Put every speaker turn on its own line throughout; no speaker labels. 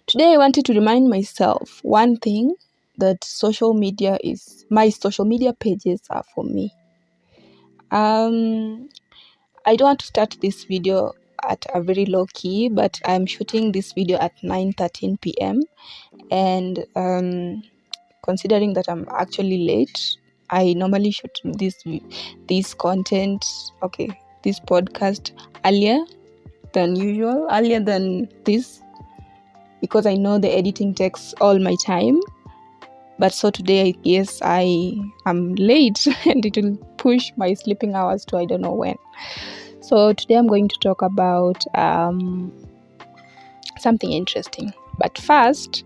Today I wanted to remind myself one thing, that my social media pages are for me. I don't want to start this video at a very low key, but I'm shooting this video at 9:13 p.m. and considering that I'm actually late, I normally shoot this content, this podcast earlier than this, because I know the editing takes all my time. But so today, I guess I am late and it will push my sleeping hours to I don't know when. So today I'm going to talk about something interesting. But first,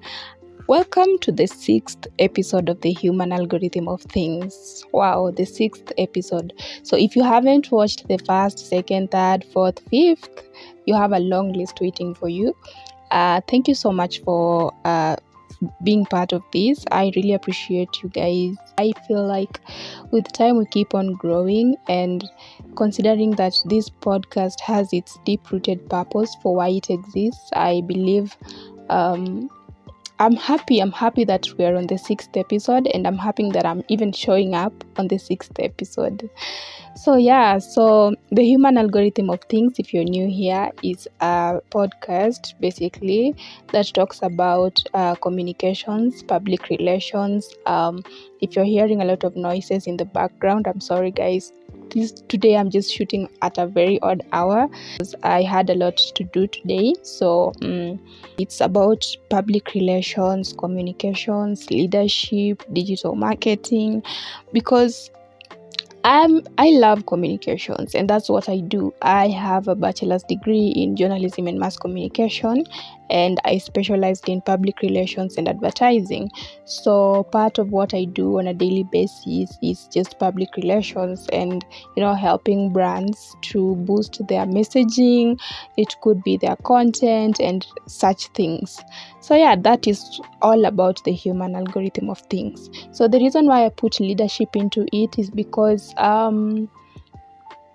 welcome to the 6th episode of the Human Algorithm of Things. Wow, the 6th episode. So if you haven't watched the 1st, 2nd, 3rd, 4th, 5th, you have a long list waiting for you. Thank you so much for being part of this. I really appreciate you guys. I feel like with time we keep on growing, and considering that this podcast has its deep-rooted purpose for why it exists, I believe I'm happy that we are on the 6th episode, and I'm happy that I'm even showing up on the 6th episode. So the Human Algorithm of Things, if you're new here, is a podcast basically that talks about communications, public relations. If you're hearing a lot of noises in the background, I'm sorry guys. Today I'm just shooting at a very odd hour because I had a lot to do today. So it's about public relations, communications, leadership, digital marketing, because I love communications, and that's what I do. I have a bachelor's degree in journalism and mass communication, and I specialized in public relations and advertising. So part of what I do on a daily basis is just public relations and, helping brands to boost their messaging. It could be their content and such things. So that is all about the Human Algorithm of Things. So the reason why I put leadership into it is because I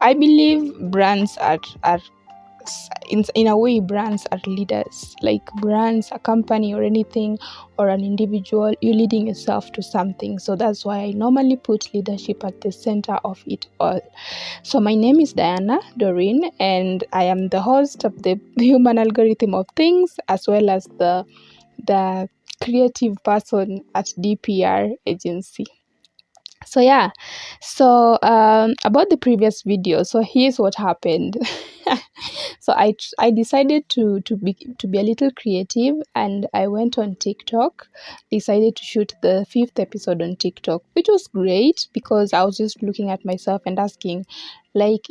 believe brands are in a way, brands are leaders. Like brands, a company or anything, or an individual, you're leading yourself to something. So that's why I normally put leadership at the center of it all. So my name is Diana Doreen, and I am the host of the Human Algorithm of Things, as well as the creative person at DPR agency. So about the previous video, so here's what happened. So I decided to be a little creative, and I went on TikTok, decided to shoot the 5th episode on TikTok, which was great because I was just looking at myself and asking, like,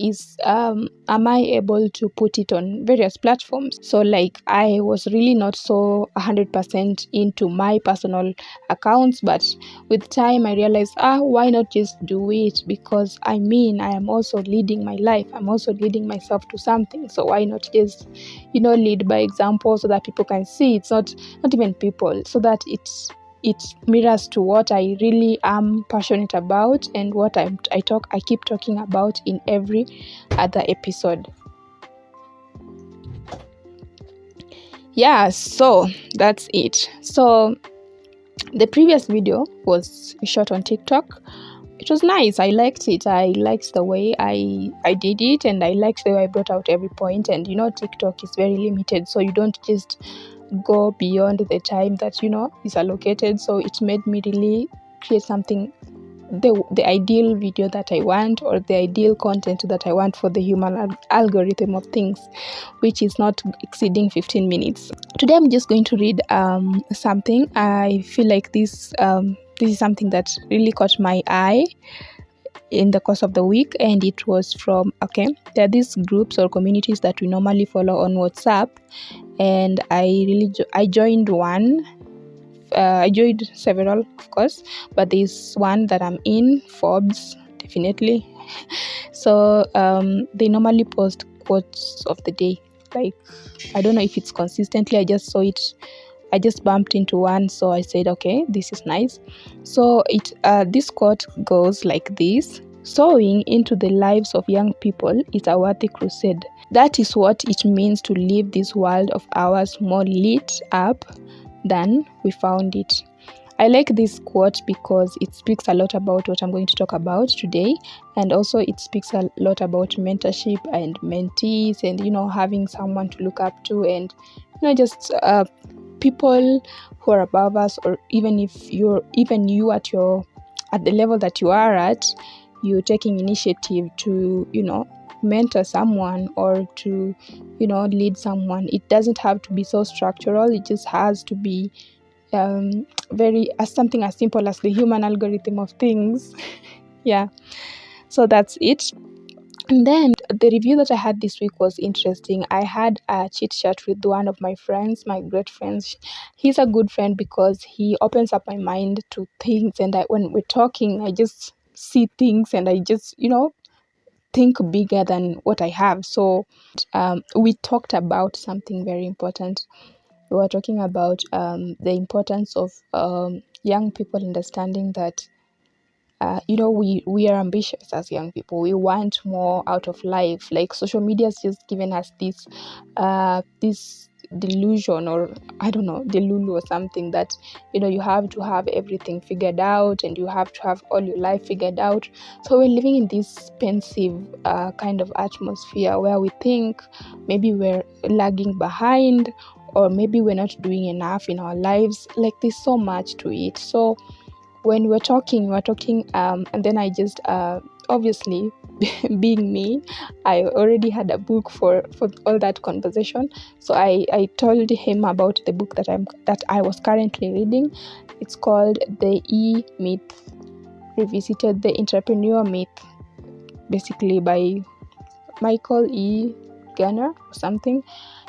am I able to put it on various platforms? So like, I was really not so 100% into my personal accounts, but with time I realized, why not just do it? Because I am also leading my life, I'm also leading myself to something. So why not just lead by example, so that people can see? It's not even people, so that it mirrors to what I really am passionate about and what I keep talking about in every other episode. So that's it. So the previous video was shot on TikTok. It was nice. I liked it. I liked the way I did it, and I liked the way I brought out every point. And TikTok is very limited, so you don't just go beyond the time that is allocated. So it made me really create something, the ideal video that I want, or the ideal content that I want for the Human Algorithm of Things, which is not exceeding 15 minutes. Today I'm just going to read something. I feel like this is something that really caught my eye in the course of the week, and it was from there are these groups or communities that we normally follow on WhatsApp, and I joined one. I joined several, of course, but there's one that I'm in, Forbes, definitely. So they normally post quotes of the day. Like, I don't know if it's consistently, I just saw it, I just bumped into one, so I said, okay, this is nice. So this quote goes like this: "Sowing into the lives of young people is a worthy crusade. That is what it means to leave this world of ours more lit up than we found it. I like this quote because it speaks a lot about what I'm going to talk about today, and also it speaks a lot about mentorship and mentees, and having someone to look up to, and just people who are above us, or even you at the level that you are at, you're taking initiative to mentor someone or to lead someone. It doesn't have to be so structural. It just has to be something as simple as the human algorithm of things. Yeah, so that's it. And then the review that I had this week was interesting. I had a chit chat with one of my friends, my great friends. He's a good friend because he opens up my mind to things, and when we're talking, I just see things, and I just think bigger than what I have. So we talked about something very important. We were talking about the importance of young people understanding that we are ambitious as young people. We want more out of life. Like, social media has just given us this delusion, or I don't know, delulu or something, that you have to have everything figured out, and you have to have all your life figured out. So we're living in this pensive kind of atmosphere where we think maybe we're lagging behind, or maybe we're not doing enough in our lives. Like, there's so much to it. So when we're talking, and then I just obviously, being me, I already had a book for all that conversation. So I told him about the book that I was currently reading. It's called The E-Myth Revisited, the Entrepreneur Myth, basically by Michael E. Gerber or something.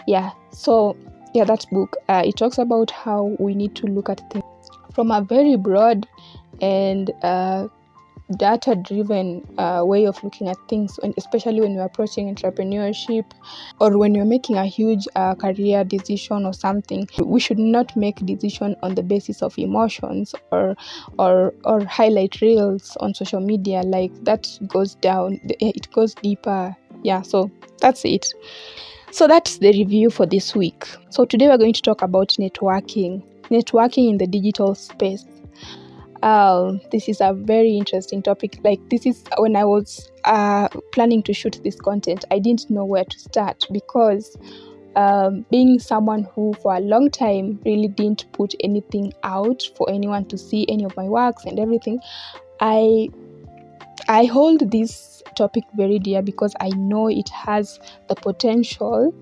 Yeah, so that book, it talks about how we need to look at things from a very broad and data-driven way of looking at things, especially when you're approaching entrepreneurship, or when you're making a huge career decision or something. We should not make decision on the basis of emotions or highlight reels on social media. Like, that goes down, it goes deeper. Yeah, so that's it. So that's the review for this week. So today we're going to talk about networking in the digital space. This is a very interesting topic. Like, this is when I was planning to shoot this content, I didn't know where to start, because being someone who for a long time really didn't put anything out for anyone to see, any of my works and everything, I hold this topic very dear, because I know it has the potential.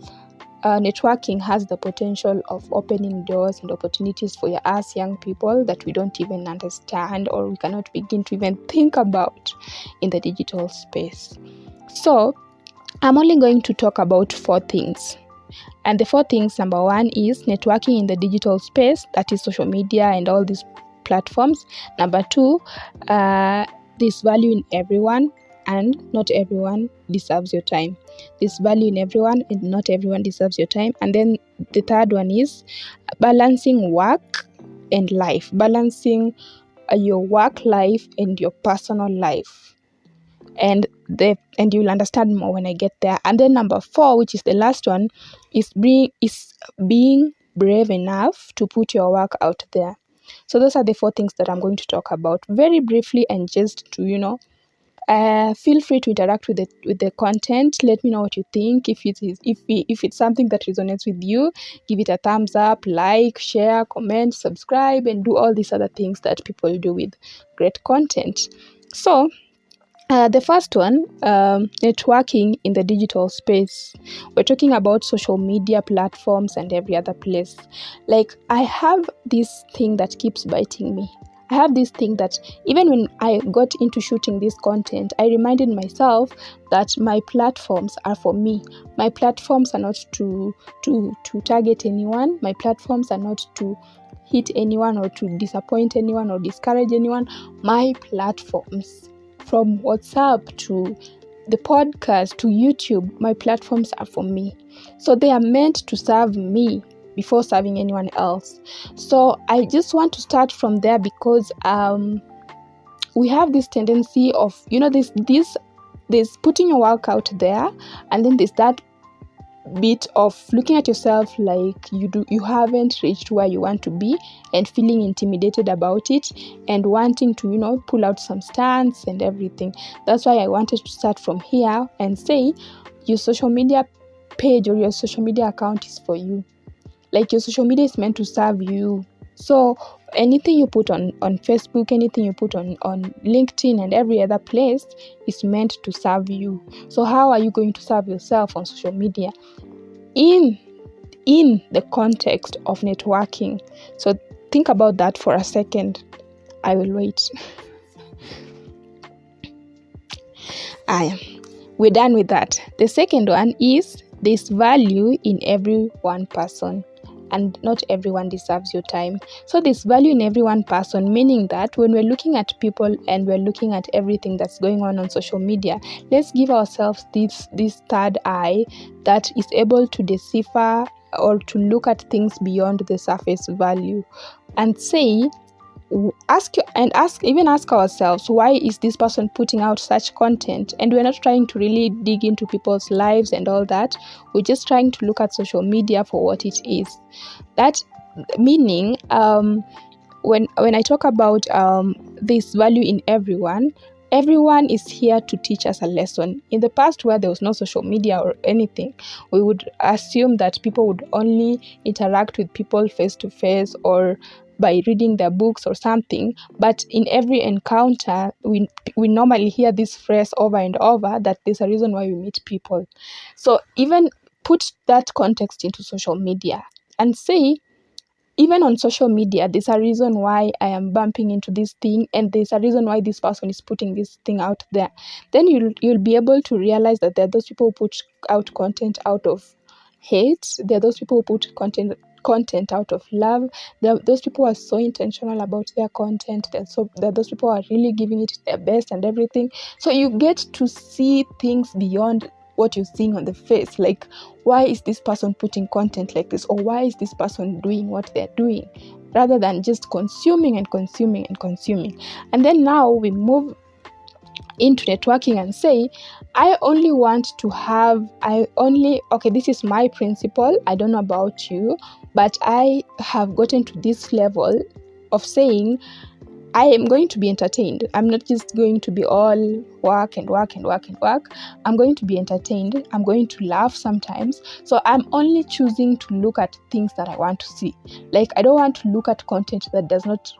Networking has the potential of opening doors and opportunities for us young people that we don't even understand, or we cannot begin to even think about in the digital space. So I'm only going to talk about 4 things. And the 4 things, number 1 is networking in the digital space, that is social media and all these platforms. Number 2, there's value in everyone, and not everyone deserves your time. There's value in everyone, and not everyone deserves your time. And then the third one is balancing work and life, balancing your work life and your personal life. And you'll understand more when I get there. And then number 4, which is the last one, is being brave enough to put your work out there. So those are the 4 things that I'm going to talk about very briefly, and just to feel free to interact with the content. Let me know what you think. If it's something that resonates with you, give it a thumbs up, like, share, comment, subscribe, and do all these other things that people do with great content. So the first one, networking in the digital space. We're talking about social media platforms and every other place. Like, I have this thing that keeps biting me. I have this thing that even when I got into shooting this content, I reminded myself that my platforms are for me. My platforms are not to target anyone. My platforms are not to hit anyone, or to disappoint anyone, or discourage anyone. My platforms, from WhatsApp to the podcast to YouTube, my platforms are for me. So they are meant to serve me before serving anyone else. So I just want to start from there, because we have this tendency of, this putting your work out there, and then there's that bit of looking at yourself like you haven't reached where you want to be, and feeling intimidated about it, and wanting to pull out some stance and everything. That's why I wanted to start from here and say your social media page or your social media account is for you. Like, your social media is meant to serve you. So anything you put on Facebook, anything you put on LinkedIn and every other place is meant to serve you. So how are you going to serve yourself on social media? In the context of networking. So think about that for a second. I will wait. We're done with that. The second one is there's value in every one person, and not everyone deserves your time. So there's value in every one person, meaning that when we're looking at people and we're looking at everything that's going on social media, let's give ourselves this third eye that is able to decipher or to look at things beyond the surface value, and say, ask ourselves, why is this person putting out such content? And we're not trying to really dig into people's lives and all that. We're just trying to look at social media for what it is. That meaning, when I talk about this value in everyone is here to teach us a lesson. In the past, where there was no social media or anything, we would assume that people would only interact with people face to face or by reading their books or something. But in every encounter, we normally hear this phrase over and over, that there's a reason why we meet people. So even put that context into social media and say, even on social media, there's a reason why I am bumping into this thing, and there's a reason why this person is putting this thing out there. Then you'll be able to realize that there are those people who put out content out of hate. There are those people who put content out of love. There are those people who are so intentional about their content. There are those people who are really giving it their best and everything. So you get to see things beyond what you're seeing on the face. Like, why is this person putting content like this, or why is this person doing what they're doing, rather than just consuming. And then now we move into networking and say, this is my principle. I don't know about you, but I have gotten to this level of saying, I am going to be entertained. I'm not just going to be all work and work and work and work. I'm going to be entertained. I'm going to laugh sometimes. So I'm only choosing to look at things that I want to see. Like, I don't want to look at content that does not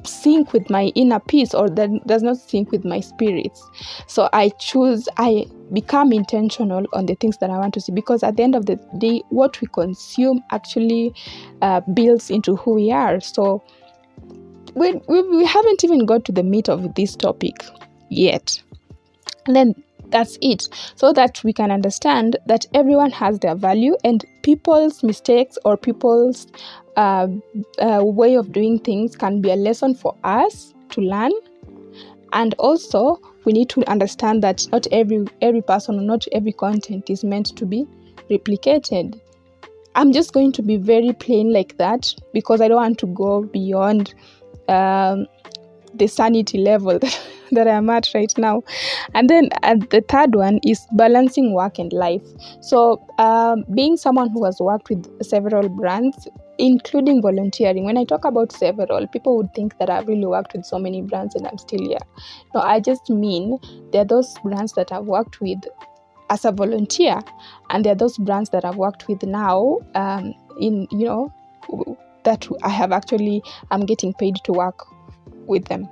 sync with my inner peace, or that does not sync with my spirits. So I become intentional on the things that I want to see, because at the end of the day, what we consume actually builds into who we are. So we haven't even got to the meat of this topic yet. And then that's it, so that we can understand that everyone has their value, and people's mistakes or people's way of doing things can be a lesson for us to learn. And also, we need to understand that not every person or not every content is meant to be replicated. I'm just going to be very plain like that, because I don't want to go beyond the sanity level that I'm at right now. And then the third one is balancing work and life. So being someone who has worked with several brands, including volunteering. When I talk about several, people would think that I've really worked with so many brands and I'm still here. No, I just mean there are those brands that I've worked with as a volunteer, and there are those brands that I've worked with now that I'm getting paid to work with them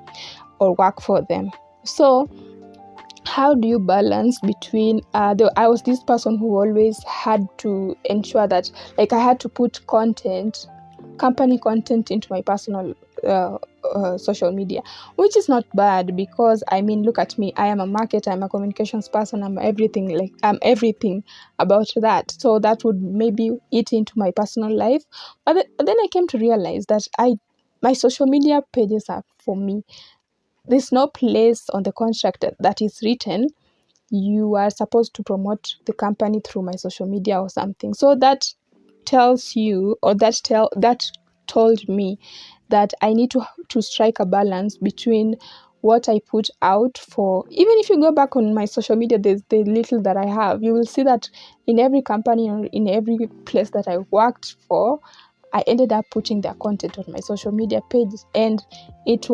or work for them. So how do you balance between I was this person who always had to ensure that, like, I had to put company content into my personal social media, which is not bad, because look at me, I am a marketer, I'm a communications person, I'm everything about that. So that would maybe eat into my personal life. But then I came to realize that my social media pages are for me. There's no place on the contract that is written, you are supposed to promote the company through my social media or something. So that tells you, or that told me that I need to strike a balance between what I put out for. Even if you go back on my social media, there's the little that I have, you will see that in every company or in every place that I worked for, I ended up putting their content on my social media page, and it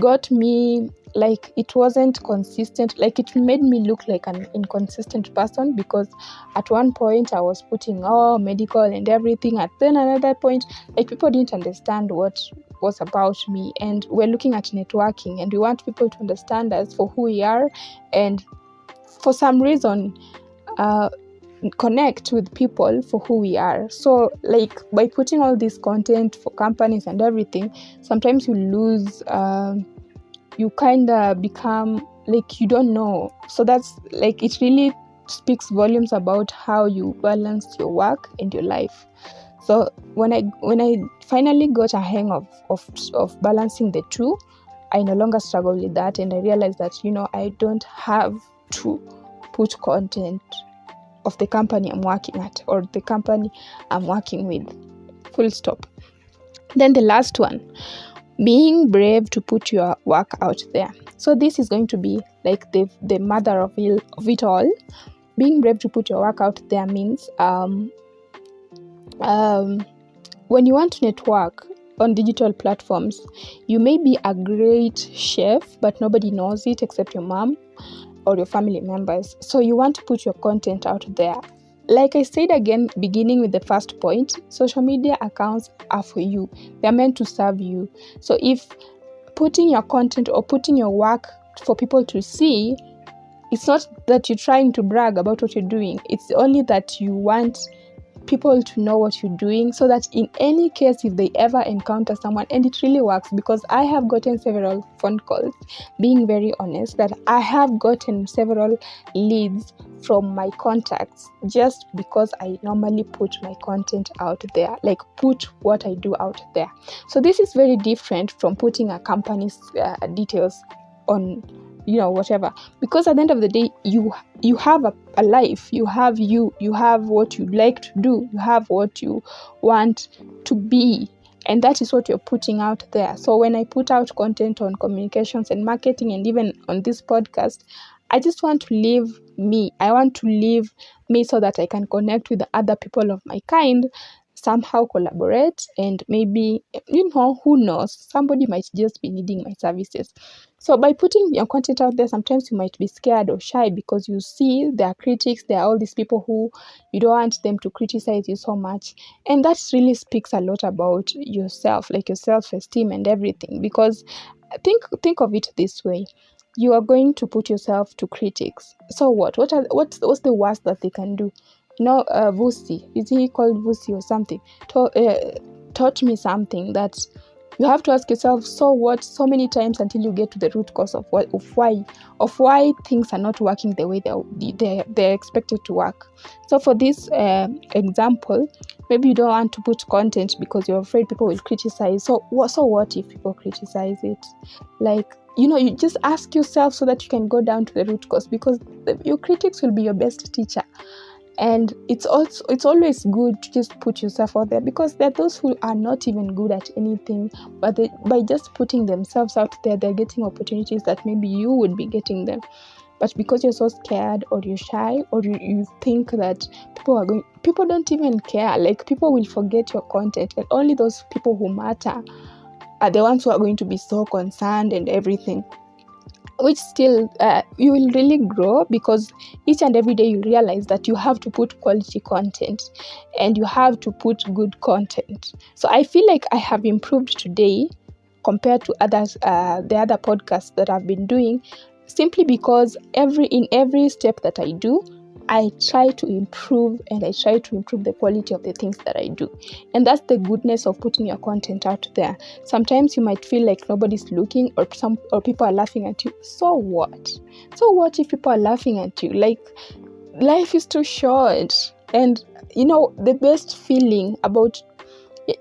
got me, like, it wasn't consistent. Like, it made me look like an inconsistent person, because at one point I was putting medical and everything, at then another point, like, people didn't understand what was about me. And we're looking at networking, and we want people to understand us for who we are, and for some reason connect with people for who we are. So, like, by putting all this content for companies and everything, sometimes you lose, you kind of become like, you don't know. So that's, like, it really speaks volumes about how you balance your work and your life. So when I finally got a hang of balancing the two, I no longer struggle with that, and I realized that, I don't have to put content of the company I'm working at or the company I'm working with. Full stop. Then the last one, being brave to put your work out there. So this is going to be like the mother of it all. Being brave to put your work out there means when you want to network on digital platforms, you may be a great chef, but nobody knows it except your mom or your family members. So you want to put your content out there. Like I said again, beginning with the first point, social media accounts are for you. They're meant to serve you. So if putting your content or putting your work for people to see, it's not that you're trying to brag about what you're doing. It's only that you want people to know what you're doing, so that in any case, if they ever encounter someone, and it really works, because I have gotten several phone calls, being very honest, that I have gotten several leads from my contacts just because I normally put my content out there, like put what I do out there. So this is very different from putting a company's details on whatever, because at the end of the day, you have a life, you have what you like to do, you have what you want to be, and that is what you're putting out there. So when I put out content on communications and marketing, and even on this podcast, I just want to live me. I want to live me so that I can connect with the other people of my kind, somehow collaborate, and maybe, who knows, somebody might just be needing my services. So by putting your content out there, sometimes you might be scared or shy, because you see there are critics, there are all these people who you don't want them to criticize you so much. And that really speaks a lot about yourself, like your self-esteem and everything. Because think of it this way. You are going to put yourself to critics. So what's the worst that they can do? Vusi, is he called Vusi or something, taught me something, that you have to ask yourself, so what, so many times, until you get to the root cause of why things are not working the way they're expected to work. So for this example, maybe you don't want to put content because you're afraid people will criticize. So what if people criticize it? Like, you just ask yourself, so that you can go down to the root cause, because your critics will be your best teacher. And it's always good to just put yourself out there, because there are those who are not even good at anything, but by just putting themselves out there, they're getting opportunities that maybe you would be getting them. But because you're so scared, or you're shy, or you think that people don't even care, like people will forget your content, and only those people who matter are the ones who are going to be so concerned and everything. Which still, you will really grow, because each and every day you realize that you have to put quality content, and you have to put good content. So I feel like I have improved today compared to others, the other podcasts that I've been doing, simply because in every step that I do, I try to improve, and I try to improve the quality of the things that I do. And that's the goodness of putting your content out there. Sometimes you might feel like nobody's looking, or people are laughing at you. So what? So what if people are laughing at you? Like, life is too short. And the best feeling about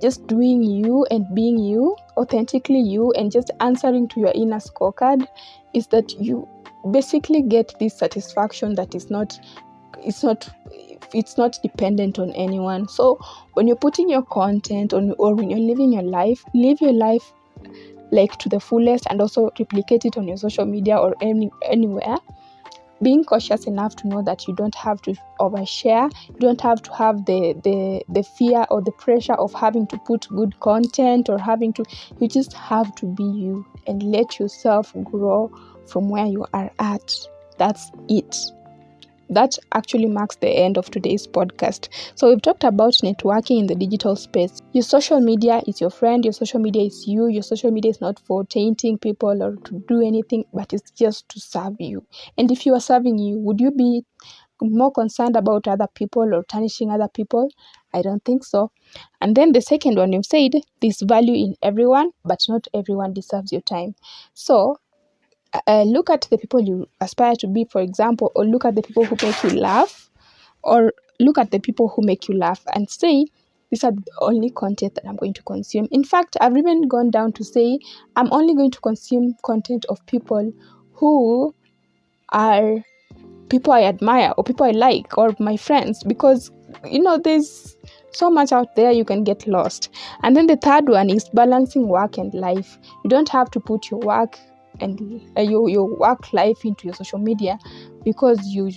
just doing you and being you, authentically you, and just answering to your inner scorecard, is that you basically get this satisfaction that it's not dependent on anyone. So when you're putting your content on, or when you're living your life, live your life like to the fullest and also replicate it on your social media or anywhere, being cautious enough to know that you don't have to overshare, you don't have to have the fear or the pressure of having to put good content or having to, you just have to be you and let yourself grow from where you are at. That's it. That actually marks the end of today's podcast. So we've talked about networking in the digital space. Your social media is your friend. Your social media is you. Your social media is not for tainting people or to do anything, but it's just to serve you. And if you are serving you, would you be more concerned about other people or tarnishing other people? I don't think so. And then the second one, you've said there's value in everyone, but not everyone deserves your time. So look at the people you aspire to be, for example, or look at the people who make you laugh, or look at the people who make you laugh and say, these are the only content that I'm going to consume. In fact, I've even gone down to say, I'm only going to consume content of people who are people I admire or people I like or my friends, because there's so much out there, you can get lost. And then the third one is balancing work and life. You don't have to put your work and your work life into your social media because you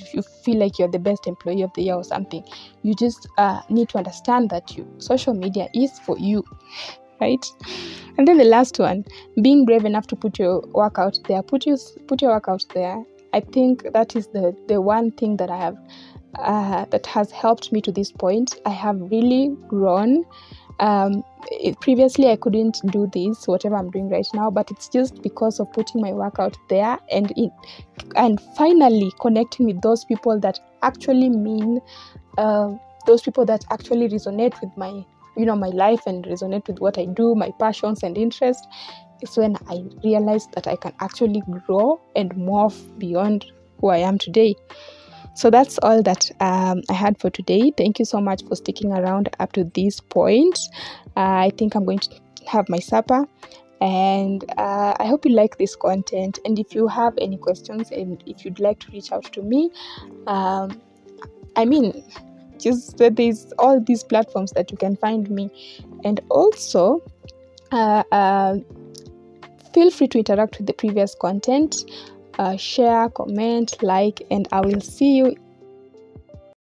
feel like you're the best employee of the year or something. You just need to understand that social media is for you, right? And then the last one, being brave enough to put your work out there. Put your work out there. I think that is the one thing that I have that has helped me to this point. I have really grown. Previously I couldn't do this, whatever I'm doing right now, but it's just because of putting my work out there and finally connecting with those people that actually mean, those people that actually resonate with my my life and resonate with what I do, my passions and interests. It's when I realized that I can actually grow and morph beyond who I am today. So that's all that I had for today. Thank you so much for sticking around up to this point. I think I'm going to have my supper, and I hope you like this content. And if you have any questions and if you'd like to reach out to me, just there's all these platforms that you can find me. And also feel free to interact with the previous content. Share, comment, like, and I will see you